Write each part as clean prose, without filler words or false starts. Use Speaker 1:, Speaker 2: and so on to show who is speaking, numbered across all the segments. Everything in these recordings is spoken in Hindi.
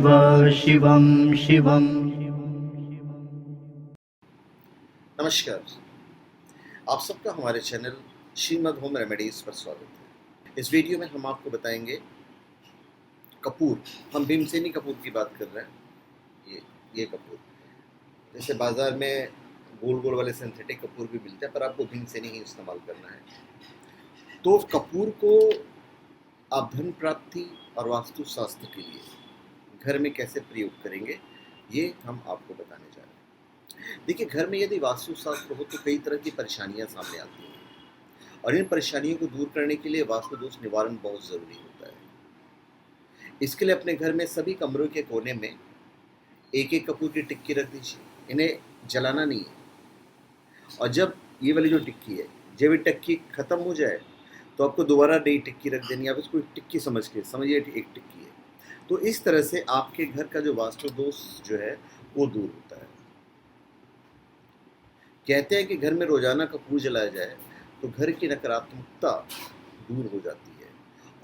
Speaker 1: शिवं शिवं।
Speaker 2: नमस्कार, आप सबका हमारे चैनल श्रीमद होम रेमेडीज़ पर स्वागत है। इस वीडियो में हम आपको बताएंगे कपूर। हम भीमसेनी कपूर की बात कर रहे हैं। ये कपूर, जैसे बाज़ार में गोल गोल वाले सिंथेटिक कपूर भी मिलते हैं, पर आपको भीमसेनी ही इस्तेमाल करना है। तो कपूर को आप धन प्राप्ति और वास्तु शास्त्र के लिए घर में कैसे प्रयोग करेंगे, ये हम आपको बताने जा रहे हैं। देखिए, घर में यदि वास्तु शास्त्र हो तो कई तरह की परेशानियां सामने आती हैं, और इन परेशानियों को दूर करने के लिए वास्तु दोष निवारण बहुत ज़रूरी होता है। इसके लिए अपने घर में सभी कमरों के कोने में एक एक कपूर की टिक्की रख दीजिए। इन्हें जलाना नहीं है, और जब ये वाली जो टिक्की है, जब ये टिक्की खत्म हो जाए तो आपको दोबारा नई टिक्की रख देनी है। आप इसको टिक्की समझिए एक टिक्की है। तो इस तरह से आपके घर का जो वास्तु दोष जो है वो दूर होता है। कहते हैं कि घर में रोजाना कपूर जलाया जाए तो घर की नकारात्मकता दूर हो जाती है,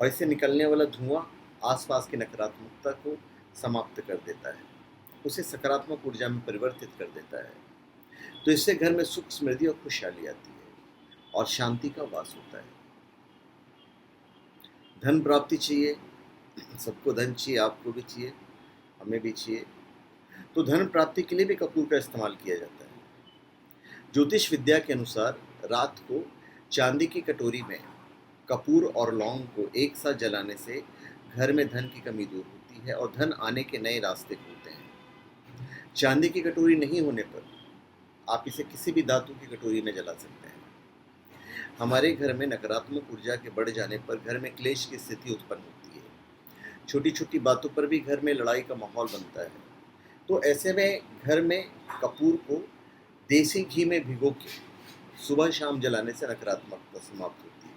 Speaker 2: और इससे निकलने वाला धुआं आसपास की नकारात्मकता को समाप्त कर देता है, उसे सकारात्मक ऊर्जा में परिवर्तित कर देता है। तो इससे घर में सुख, समृद्धि और खुशहाली आती है और शांति का वास होता है। धन प्राप्ति चाहिए, सबको धन चाहिए, आपको भी चाहिए, हमें भी चाहिए। तो धन प्राप्ति के लिए भी कपूर का इस्तेमाल किया जाता है। ज्योतिष विद्या के अनुसार रात को चांदी की कटोरी में कपूर और लौंग को एक साथ जलाने से घर में धन की कमी दूर होती है और धन आने के नए रास्ते खुलते हैं। चांदी की कटोरी नहीं होने पर आप इसे किसी भी धातु की कटोरी में जला सकते हैं। हमारे घर में नकारात्मक ऊर्जा के बढ़ जाने पर घर में क्लेश की स्थिति उत्पन्न होती है। छोटी छोटी बातों पर भी घर में लड़ाई का माहौल बनता है। तो ऐसे में घर में कपूर को देसी घी में भिगो के सुबह शाम जलाने से नकारात्मकता समाप्त होती है।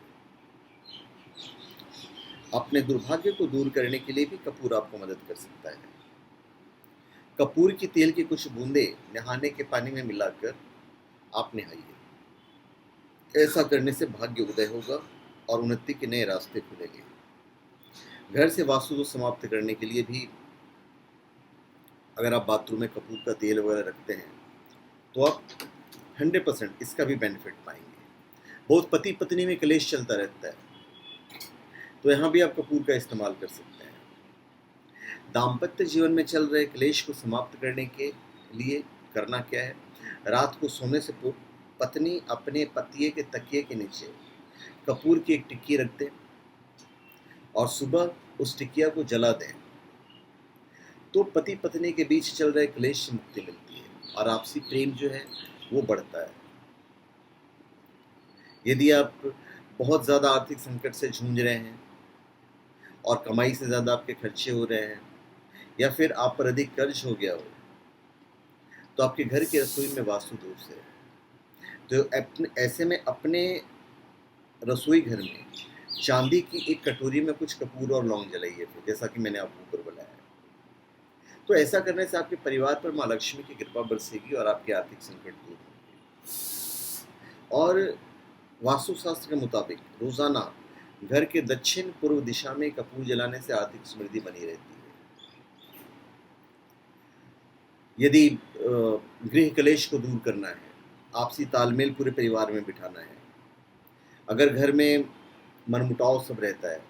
Speaker 2: अपने दुर्भाग्य को दूर करने के लिए भी कपूर आपको मदद कर सकता है। कपूर की तेल की कुछ बूंदे नहाने के पानी में मिलाकर आप नहाइए। ऐसा करने से भाग्य उदय होगा और उन्नति के नए रास्ते खुलेंगे। घर से वास्तु दोष समाप्त करने के लिए भी अगर आप बाथरूम में कपूर का तेल वगैरह रखते हैं तो आप 100% इसका भी बेनिफिट पाएंगे। बहुत पति पत्नी में क्लेश चलता रहता है, तो यहाँ भी आप कपूर का इस्तेमाल कर सकते हैं। दाम्पत्य जीवन में चल रहे क्लेश को समाप्त करने के लिए करना क्या है, रात को सोने से पूर्व पत्नी अपने पति के तकिए के नीचे कपूर की एक टिक्की रख दें और सुबह उस टिकिया को जला दें। तो पति पत्नी के बीच चल रहे क्लेश से मुक्ति मिलती है और आपसी प्रेम जो है वो बढ़ता है। यदि आप बहुत ज़्यादा आर्थिक संकट से जूझ रहे हैं और कमाई से ज़्यादा आपके खर्चे हो रहे हैं, या फिर आप पर अधिक कर्ज हो गया हो, तो आपके घर की रसोई में वास्तु दोष है। तो ऐसे में अपने रसोई घर में चांदी की एक कटोरी में कुछ कपूर और लौंग जलाइए, फिर जैसा कि मैंने आपको ऊपर बताया। तो ऐसा करने से आपके परिवार पर माँ लक्ष्मी की कृपा बरसेगी और आपके आर्थिक संकट दूर होंगे। और वास्तुशास्त्र के मुताबिक रोजाना घर के दक्षिण पूर्व दिशा में कपूर जलाने से आर्थिक समृद्धि बनी रहती है। यदि गृह कलेश को दूर करना है, आपसी तालमेल पूरे परिवार में बिठाना है, अगर घर में मनमुटाव सब रहता है,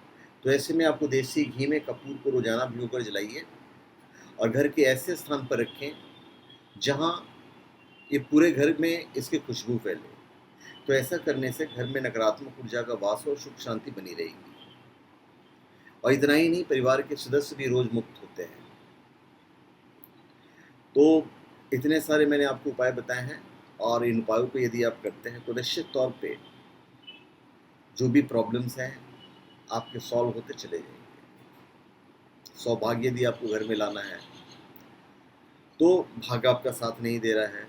Speaker 2: तो ऐसे में आपको देसी घी में कपूर को रोजाना भिगोकर जलाइए और घर के ऐसे स्थान पर रखें जहां ये पूरे घर में इसकी खुशबू फैले। तो ऐसा करने से घर में नकारात्मक ऊर्जा का वास और सुख शांति बनी रहेगी। और इतना ही नहीं, परिवार के सदस्य भी रोज मुक्त होते हैं। तो इतने सारे मैंने आपको उपाय बताए हैं, और इन उपायों को यदि आप करते हैं तो निश्चित तौर पे जो भी प्रॉब्लम्स हैं आपके सॉल्व होते चले जाएंगे। सौभाग्य यदि आपको घर में लाना है, तो भाग्य आपका साथ नहीं दे रहा है,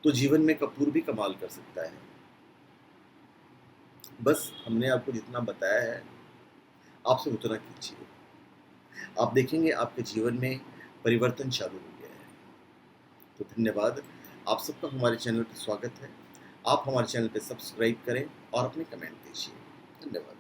Speaker 2: तो जीवन में कपूर भी कमाल कर सकता है। बस हमने आपको जितना बताया है आपसे उतना कीजिए, आप देखेंगे आपके जीवन में परिवर्तन चालू हो गया है। तो धन्यवाद, आप सबका हमारे चैनल पर स्वागत है। आप हमारे चैनल पर सब्सक्राइब करें और अपने कमेंट दीजिए। धन्यवाद।